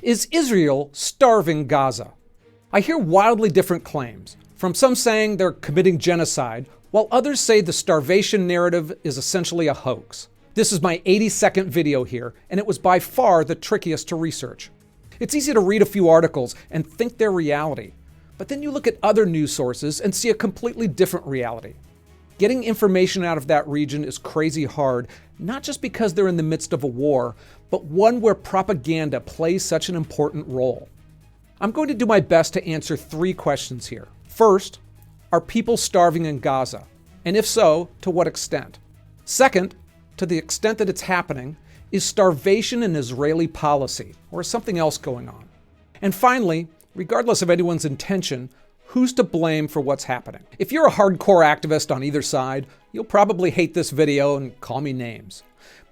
Is Israel starving Gaza? I hear wildly different claims, from some saying they're committing genocide, while others say the starvation narrative is essentially a hoax. This is my 80-second video here, and it was by far the trickiest to research. It's easy to read a few articles and think they're reality, but then you look at other news sources and see a completely different reality. Getting information out of that region is crazy hard, not just because they're in the midst of a war, but one where propaganda plays such an important role. I'm going to do my best to answer 3 questions here. First, are people starving in Gaza? And if so, to what extent? Second, to the extent that it's happening, is starvation an Israeli policy, or is something else going on? And finally, regardless of anyone's intention, who's to blame for what's happening? If you're a hardcore activist on either side, you'll probably hate this video and call me names.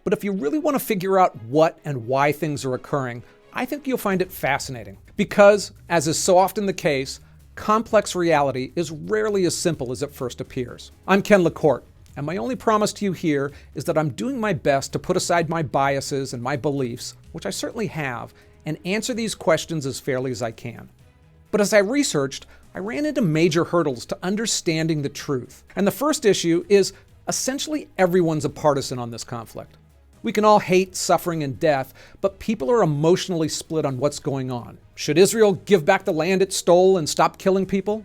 But if you really want to figure out what and why things are occurring, I think you'll find it fascinating. Because, as is so often the case, complex reality is rarely as simple as it first appears. I'm Ken LaCourte, and my only promise to you here is that I'm doing my best to put aside my biases and my beliefs, which I certainly have, and answer these questions as fairly as I can. But as I researched, I ran into major hurdles to understanding the truth. And the first issue is essentially everyone's a partisan on this conflict. We can all hate suffering and death, but people are emotionally split on what's going on. Should Israel give back the land it stole and stop killing people?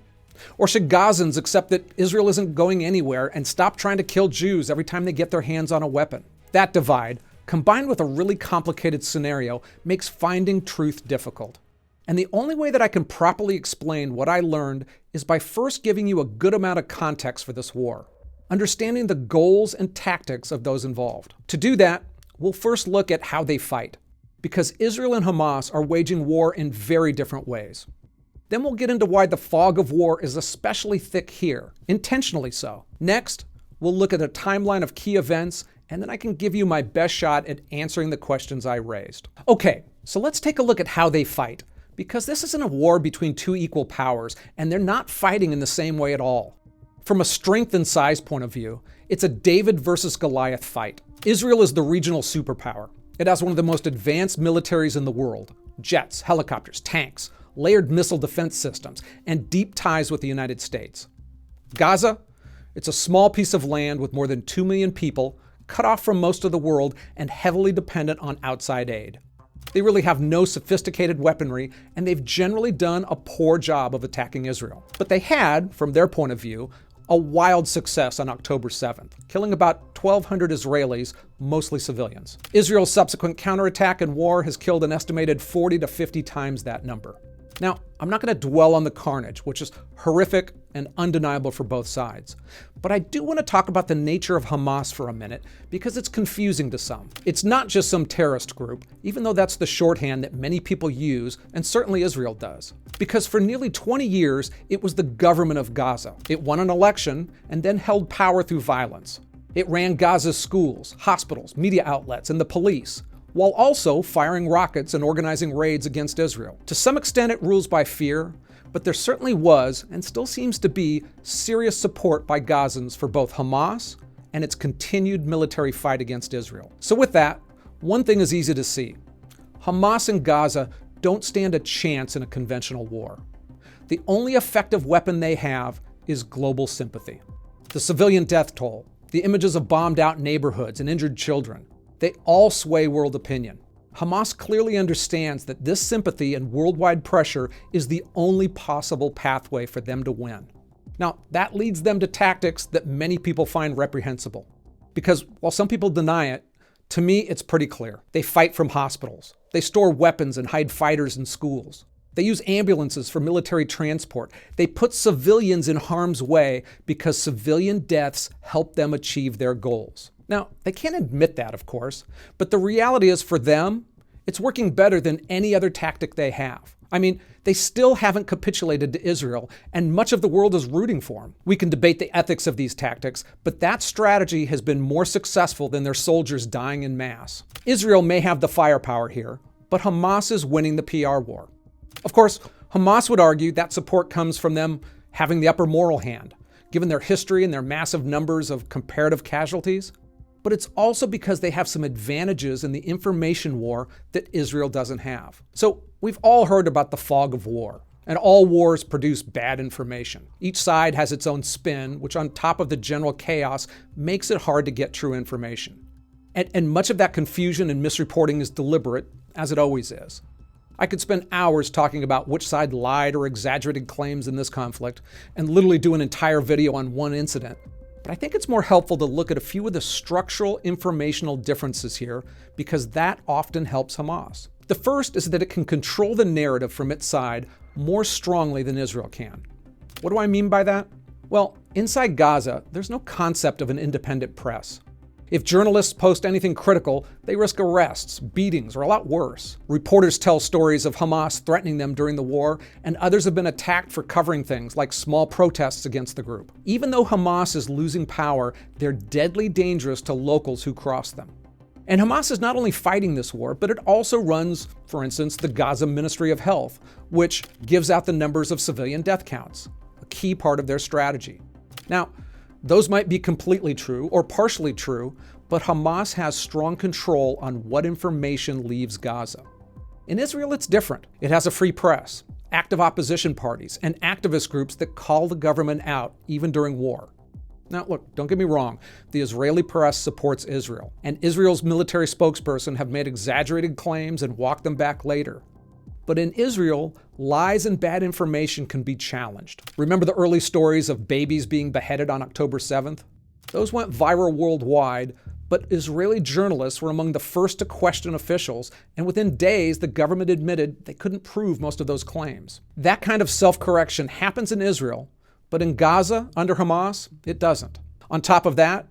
Or should Gazans accept that Israel isn't going anywhere and stop trying to kill Jews every time they get their hands on a weapon? That divide, combined with a really complicated scenario, makes finding truth difficult. And the only way that I can properly explain what I learned is by first giving you a good amount of context for this war, understanding the goals and tactics of those involved. To do that, we'll first look at how they fight, because Israel and Hamas are waging war in very different ways. Then we'll get into why the fog of war is especially thick here, intentionally so. Next, we'll look at a timeline of key events, and then I can give you my best shot at answering the questions I raised. Okay, so let's take a look at how they fight. Because this isn't a war between two equal powers, and they're not fighting in the same way at all. From a strength and size point of view, it's a David versus Goliath fight. Israel is the regional superpower. It has one of the most advanced militaries in the world. Jets, helicopters, tanks, layered missile defense systems, and deep ties with the United States. Gaza? It's a small piece of land with more than 2 million people, cut off from most of the world, and heavily dependent on outside aid. They really have no sophisticated weaponry, and they've generally done a poor job of attacking Israel. But they had, from their point of view, a wild success on October 7th, killing about 1,200 Israelis, mostly civilians. Israel's subsequent counterattack and war has killed an estimated 40 to 50 times that number. Now, I'm not going to dwell on the carnage, which is horrific and undeniable for both sides. But I do want to talk about the nature of Hamas for a minute, because it's confusing to some. It's not just some terrorist group, even though that's the shorthand that many people use, and certainly Israel does. Because for nearly 20 years, it was the government of Gaza. It won an election and then held power through violence. It ran Gaza's schools, hospitals, media outlets, and the police, while also firing rockets and organizing raids against Israel. To some extent, it rules by fear, but there certainly was, and still seems to be, serious support by Gazans for both Hamas and its continued military fight against Israel. So with that, one thing is easy to see. Hamas and Gaza don't stand a chance in a conventional war. The only effective weapon they have is global sympathy. The civilian death toll, the images of bombed out neighborhoods and injured children, they all sway world opinion. Hamas clearly understands that this sympathy and worldwide pressure is the only possible pathway for them to win. Now, that leads them to tactics that many people find reprehensible. Because while some people deny it, to me it's pretty clear. They fight from hospitals. They store weapons and hide fighters in schools. They use ambulances for military transport. They put civilians in harm's way because civilian deaths help them achieve their goals. Now, they can't admit that, of course, but the reality is for them, it's working better than any other tactic they have. I mean, they still haven't capitulated to Israel, and much of the world is rooting for them. We can debate the ethics of these tactics, but that strategy has been more successful than their soldiers dying in mass. Israel may have the firepower here, but Hamas is winning the PR war. Of course, Hamas would argue that support comes from them having the upper moral hand, given their history and their massive numbers of comparative casualties. But it's also because they have some advantages in the information war that Israel doesn't have. So We've all heard about the fog of war, and all wars produce bad information. Each side has its own spin, which on top of the general chaos makes it hard to get true information. And much of that confusion and misreporting is deliberate, as it always is. I could spend hours talking about which side lied or exaggerated claims in this conflict, and literally do an entire video on one incident. But I think it's more helpful to look at a few of the structural informational differences here, because that often helps Hamas. The first is that it can control the narrative from its side more strongly than Israel can. What do I mean by that? Well, inside Gaza, there's no concept of an independent press. If journalists post anything critical, they risk arrests, beatings, or a lot worse. Reporters tell stories of Hamas threatening them during the war, and others have been attacked for covering things like small protests against the group. Even though Hamas is losing power, they're deadly dangerous to locals who cross them. And Hamas is not only fighting this war, but it also runs, for instance, the Gaza Ministry of Health, which gives out the numbers of civilian death counts, a key part of their strategy. Now, those might be completely true or partially true, but Hamas has strong control on what information leaves Gaza. In Israel, it's different. It has a free press, active opposition parties, and activist groups that call the government out, even during war. Now, look, don't get me wrong. The Israeli press supports Israel, and Israel's military spokesperson have made exaggerated claims and walked them back later. But in Israel, lies and bad information can be challenged. Remember the early stories of babies being beheaded on October 7th? Those went viral worldwide, but Israeli journalists were among the first to question officials, and within days, the government admitted they couldn't prove most of those claims. That kind of self-correction happens in Israel, but in Gaza, under Hamas, it doesn't. On top of that,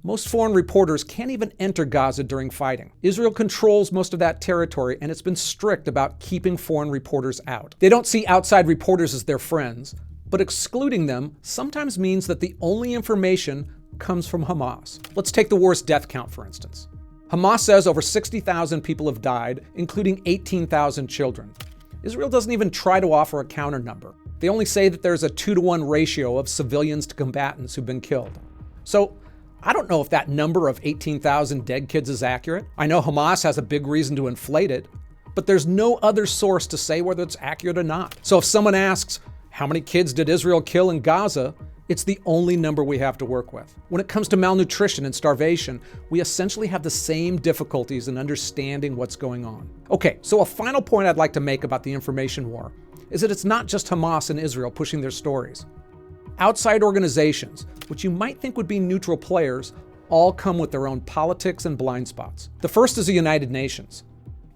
most foreign reporters can't even enter Gaza during fighting. Israel controls most of that territory, and it's been strict about keeping foreign reporters out. They don't see outside reporters as their friends, but excluding them sometimes means that the only information comes from Hamas. Let's take the war's death count, for instance. Hamas says over 60,000 people have died, including 18,000 children. Israel doesn't even try to offer a counter number. They only say that there's a 2-to-1 ratio of civilians to combatants who've been killed. So, I don't know if that number of 18,000 dead kids is accurate. I know Hamas has a big reason to inflate it, but there's no other source to say whether it's accurate or not. So if someone asks, how many kids did Israel kill in Gaza? It's the only number we have to work with. When it comes to malnutrition and starvation, we essentially have the same difficulties in understanding what's going on. Okay, so a final point I'd like to make about the information war is that it's not just Hamas and Israel pushing their stories. Outside organizations, which you might think would be neutral players, all come with their own politics and blind spots. The first is the United Nations.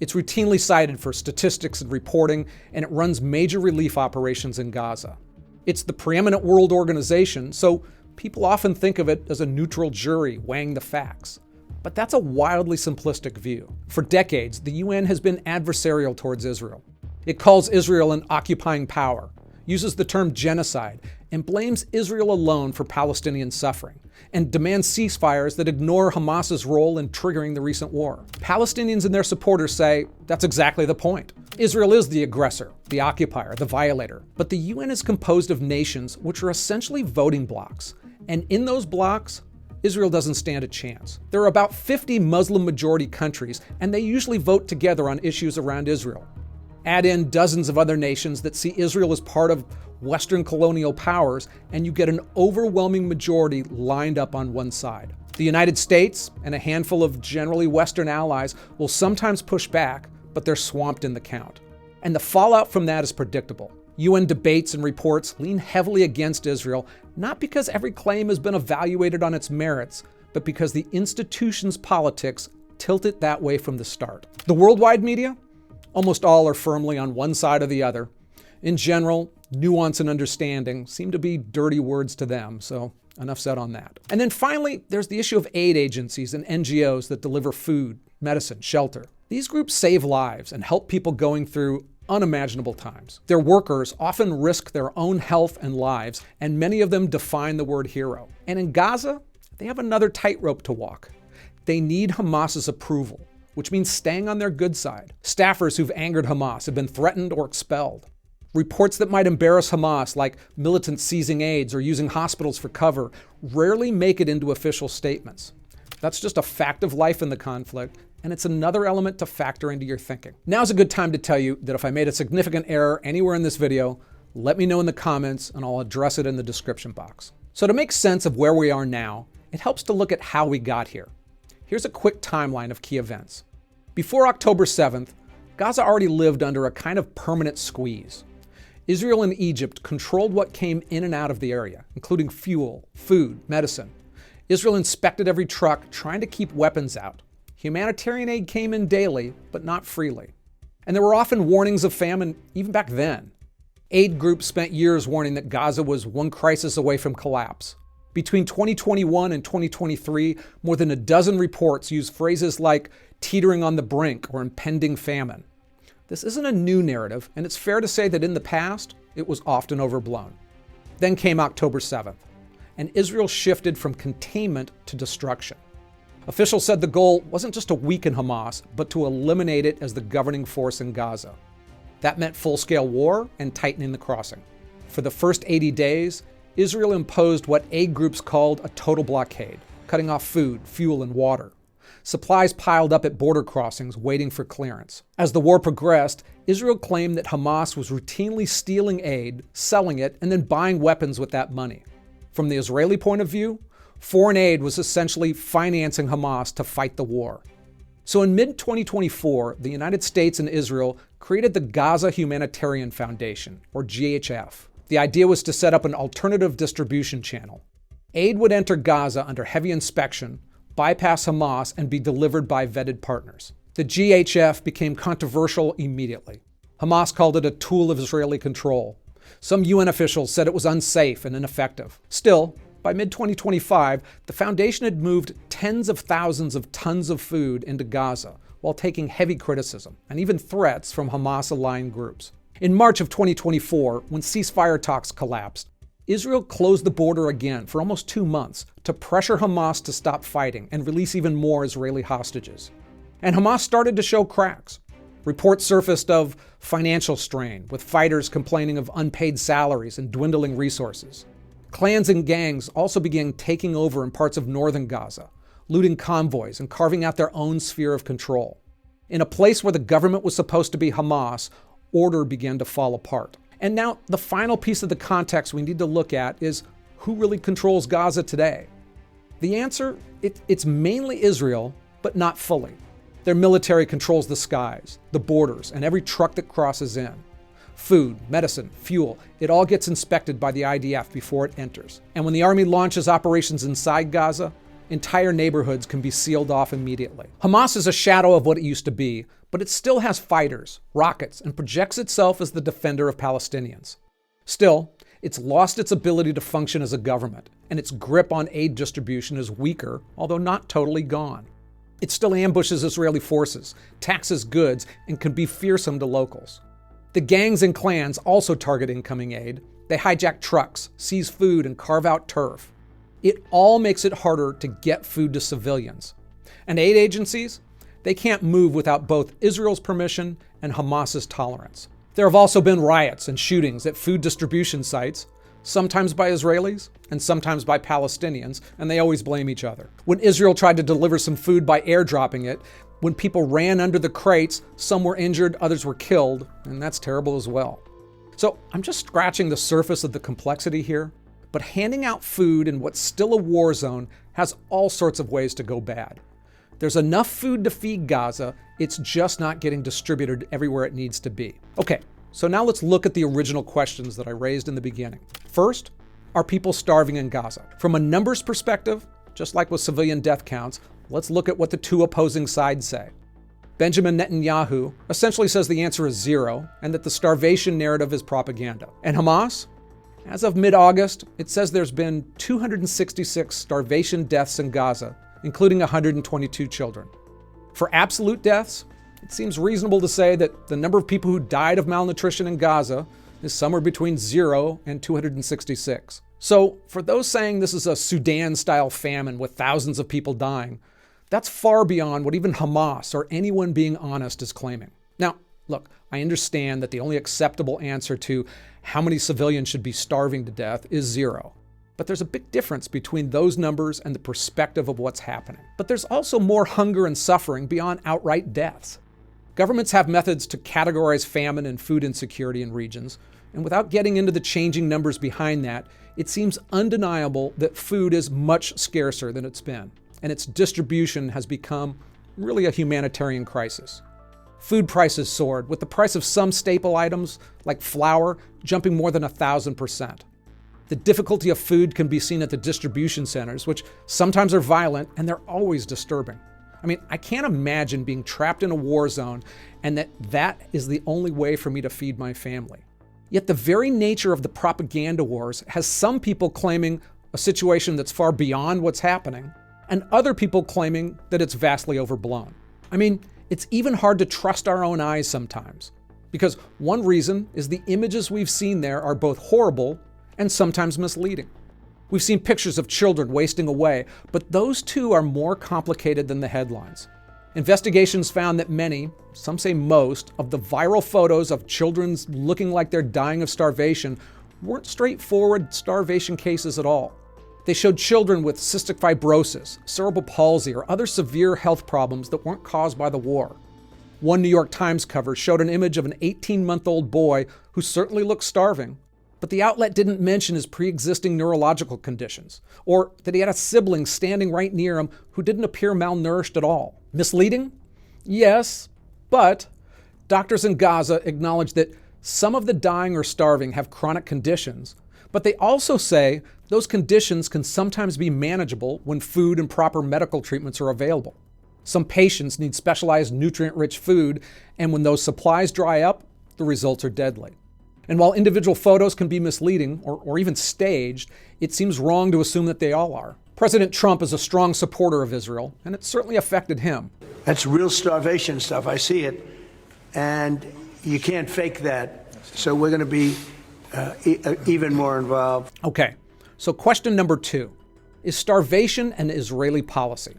It's routinely cited for statistics and reporting, and it runs major relief operations in Gaza. It's the preeminent world organization, so people often think of it as a neutral jury weighing the facts. But that's a wildly simplistic view. For decades, the UN has been adversarial towards Israel. It calls Israel an occupying power, uses the term genocide, and blames Israel alone for Palestinian suffering, and demands ceasefires that ignore Hamas's role in triggering the recent war. Palestinians and their supporters say that's exactly the point. Israel is the aggressor, the occupier, the violator. But the UN is composed of nations which are essentially voting blocs, and in those blocs, Israel doesn't stand a chance. There are about 50 Muslim-majority countries, and they usually vote together on issues around Israel. Add in dozens of other nations that see Israel as part of Western colonial powers, and you get an overwhelming majority lined up on one side. The United States and a handful of generally Western allies will sometimes push back, but they're swamped in the count. And the fallout from that is predictable. UN debates and reports lean heavily against Israel, not because every claim has been evaluated on its merits, but because the institution's politics tilt it that way from the start. The worldwide media? Almost all are firmly on one side or the other. In general, nuance and understanding seem to be dirty words to them, so enough said on that. And then finally, there's the issue of aid agencies and NGOs that deliver food, medicine, shelter. These groups save lives and help people going through unimaginable times. Their workers often risk their own health and lives, and many of them define the word hero. And in Gaza, they have another tightrope to walk. They need Hamas's approval, which means staying on their good side. Staffers who've angered Hamas have been threatened or expelled. Reports that might embarrass Hamas, like militants seizing aids or using hospitals for cover, rarely make it into official statements. That's just a fact of life in the conflict, and it's another element to factor into your thinking. Now's a good time to tell you that if I made a significant error anywhere in this video, let me know in the comments and I'll address it in the description box. So to make sense of where we are now, it helps to look at how we got here. Here's a quick timeline of key events. Before October 7th, Gaza already lived under a kind of permanent squeeze. Israel and Egypt controlled what came in and out of the area, including fuel, food, medicine. Israel inspected every truck, trying to keep weapons out. Humanitarian aid came in daily, but not freely. And there were often warnings of famine even back then. Aid groups spent years warning that Gaza was one crisis away from collapse. Between 2021 and 2023, more than a dozen reports used phrases like teetering on the brink or impending famine. This isn't a new narrative, and it's fair to say that in the past, it was often overblown. Then came October 7th, and Israel shifted from containment to destruction. Officials said the goal wasn't just to weaken Hamas, but to eliminate it as the governing force in Gaza. That meant full-scale war and tightening the crossing. For the first 80 days, Israel imposed what aid groups called a total blockade, cutting off food, fuel, and water. Supplies piled up at border crossings, waiting for clearance. As the war progressed, Israel claimed that Hamas was routinely stealing aid, selling it, and then buying weapons with that money. From the Israeli point of view, foreign aid was essentially financing Hamas to fight the war. So in mid-2024, the United States and Israel created the Gaza Humanitarian Foundation, or GHF. The idea was to set up an alternative distribution channel. Aid would enter Gaza under heavy inspection, bypass Hamas, and be delivered by vetted partners. The GHF became controversial immediately. Hamas called it a tool of Israeli control. Some UN officials said it was unsafe and ineffective. Still, by mid-2025, the foundation had moved tens of thousands of tons of food into Gaza, while taking heavy criticism and even threats from Hamas-aligned groups. In March of 2024, when ceasefire talks collapsed, Israel closed the border again for almost 2 months to pressure Hamas to stop fighting and release even more Israeli hostages. And Hamas started to show cracks. Reports surfaced of financial strain, with fighters complaining of unpaid salaries and dwindling resources. Clans and gangs also began taking over in parts of northern Gaza, looting convoys and carving out their own sphere of control. In a place where the government was supposed to be Hamas, order began to fall apart. And now the final piece of the context we need to look at is who really controls Gaza today? The answer, it's mainly Israel, but not fully. Their military controls the skies, the borders, and every truck that crosses in. Food, medicine, fuel, it all gets inspected by the IDF before it enters. And when the army launches operations inside Gaza, entire neighborhoods can be sealed off immediately. Hamas is a shadow of what it used to be, but it still has fighters, rockets, and projects itself as the defender of Palestinians. Still, it's lost its ability to function as a government, and its grip on aid distribution is weaker, although not totally gone. It still ambushes Israeli forces, taxes goods, and can be fearsome to locals. The gangs and clans also target incoming aid. They hijack trucks, seize food, and carve out turf. It all makes it harder to get food to civilians. And aid agencies? They can't move without both Israel's permission and Hamas's tolerance. There have also been riots and shootings at food distribution sites, sometimes by Israelis and sometimes by Palestinians, and they always blame each other. When Israel tried to deliver some food by airdropping it, when people ran under the crates, some were injured, others were killed, and that's terrible as well. So I'm just scratching the surface of the complexity here, but handing out food in what's still a war zone has all sorts of ways to go bad. There's enough food to feed Gaza, it's just not getting distributed everywhere it needs to be. Okay, so now let's look at the original questions that I raised in the beginning. First, are people starving in Gaza? From a numbers perspective, just like with civilian death counts, let's look at what the two opposing sides say. Benjamin Netanyahu essentially says the answer is 0 and that the starvation narrative is propaganda. And Hamas? As of mid-August, it says there's been 266 starvation deaths in Gaza, including 122 children. For absolute deaths, it seems reasonable to say that the number of people who died of malnutrition in Gaza is somewhere between 0 and 266. So for those saying this is a Sudan-style famine with thousands of people dying, that's far beyond what even Hamas or anyone being honest is claiming. Now, look, I understand that the only acceptable answer to how many civilians should be starving to death is 0. But there's a big difference between those numbers and the perspective of what's happening. But there's also more hunger and suffering beyond outright deaths. Governments have methods to categorize famine and food insecurity in regions, and without getting into the changing numbers behind that, it seems undeniable that food is much scarcer than it's been, and its distribution has become really a humanitarian crisis. Food prices soared, with the price of some staple items, like flour, jumping more than 1,000%. The difficulty of food can be seen at the distribution centers, which sometimes are violent, and they're always disturbing. I mean, I can't imagine being trapped in a war zone and that is the only way for me to feed my family. Yet the very nature of the propaganda wars has some people claiming a situation that's far beyond what's happening, and other people claiming that it's vastly overblown. I mean, it's even hard to trust our own eyes sometimes, because one reason is the images we've seen there are both horrible and sometimes misleading. We've seen pictures of children wasting away, but those too are more complicated than the headlines. Investigations found that many, some say most, of the viral photos of children looking like they're dying of starvation weren't straightforward starvation cases at all. They showed children with cystic fibrosis, cerebral palsy, or other severe health problems that weren't caused by the war. One New York Times cover showed an image of an 18-month-old boy who certainly looked starving, but the outlet didn't mention his pre-existing neurological conditions, or that he had a sibling standing right near him who didn't appear malnourished at all. Misleading? Yes, but doctors in Gaza acknowledge that some of the dying or starving have chronic conditions, but they also say those conditions can sometimes be manageable when food and proper medical treatments are available. Some patients need specialized nutrient-rich food, and when those supplies dry up, the results are deadly. And while individual photos can be misleading or even staged, it seems wrong to assume that they all are. President Trump is a strong supporter of Israel, and it certainly affected him. That's real starvation stuff. I see it, and you can't fake that. So we're going to be even more involved. Okay, so question number 2. Is starvation an Israeli policy?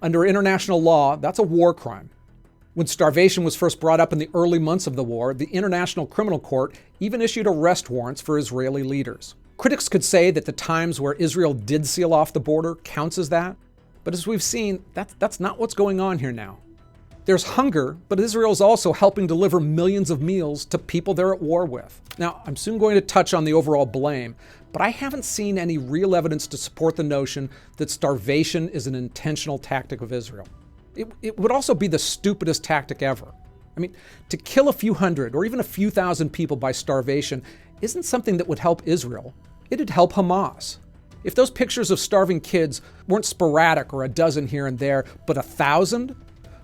Under international law, that's a war crime. When starvation was first brought up in the early months of the war, the International Criminal Court even issued arrest warrants for Israeli leaders. Critics could say that the times where Israel did seal off the border counts as that, but as we've seen, that's not what's going on here now. There's hunger, but Israel's also helping deliver millions of meals to people they're at war with. Now, I'm soon going to touch on the overall blame, but I haven't seen any real evidence to support the notion that starvation is an intentional tactic of Israel. It would also be the stupidest tactic ever. I mean, to kill a few hundred or even a few thousand people by starvation isn't something that would help Israel. It'd help Hamas. If those pictures of starving kids weren't sporadic or a dozen here and there, but 1,000,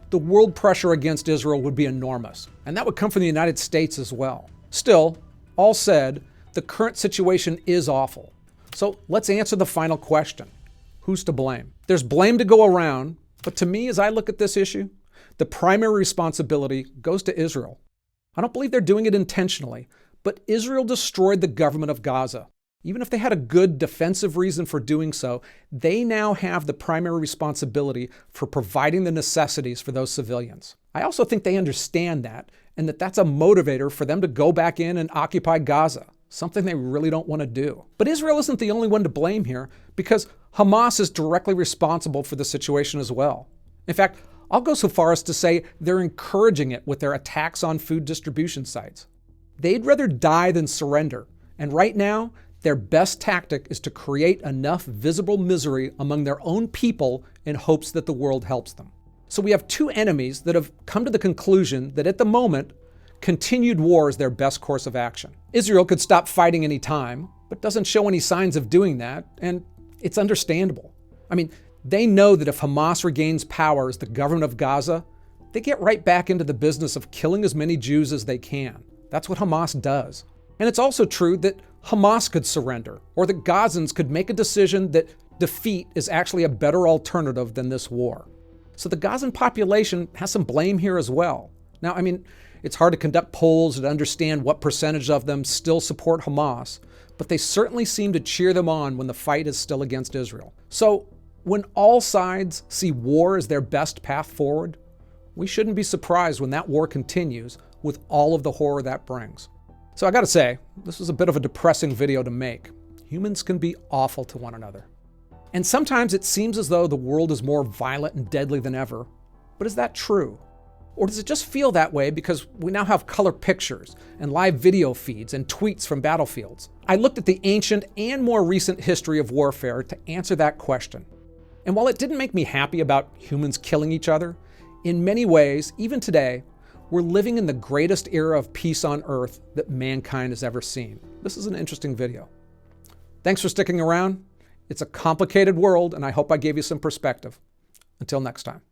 the world pressure against Israel would be enormous. And that would come from the United States as well. Still, all said, the current situation is awful. So let's answer the final question. Who's to blame? There's blame to go around, but to me, as I look at this issue, the primary responsibility goes to Israel. I don't believe they're doing it intentionally, but Israel destroyed the government of Gaza. Even if they had a good defensive reason for doing so, they now have the primary responsibility for providing the necessities for those civilians. I also think they understand that, and that's a motivator for them to go back in and occupy Gaza, something they really don't want to do. But Israel isn't the only one to blame here, because Hamas is directly responsible for the situation as well. In fact, I'll go so far as to say they're encouraging it with their attacks on food distribution sites. They'd rather die than surrender, and right now, their best tactic is to create enough visible misery among their own people in hopes that the world helps them. So we have two enemies that have come to the conclusion that at the moment, continued war is their best course of action. Israel could stop fighting any time, but doesn't show any signs of doing that, and it's understandable. I mean, they know that if Hamas regains power as the government of Gaza, they get right back into the business of killing as many Jews as they can. That's what Hamas does. And it's also true that Hamas could surrender, or that Gazans could make a decision that defeat is actually a better alternative than this war. So the Gazan population has some blame here as well. Now, I mean, it's hard to conduct polls and understand what percentage of them still support Hamas, but they certainly seem to cheer them on when the fight is still against Israel. So when all sides see war as their best path forward, we shouldn't be surprised when that war continues with all of the horror that brings. So I gotta say, this was a bit of a depressing video to make. humans can be awful to one another. And sometimes it seems as though the world is more violent and deadly than ever. But is that true? Or does it just feel that way because we now have color pictures and live video feeds and tweets from battlefields? I looked at the ancient and more recent history of warfare to answer that question. And while it didn't make me happy about humans killing each other, in many ways, even today, we're living in the greatest era of peace on Earth that mankind has ever seen. This is an interesting video. Thanks for sticking around. It's a complicated world, and I hope I gave you some perspective. Until next time.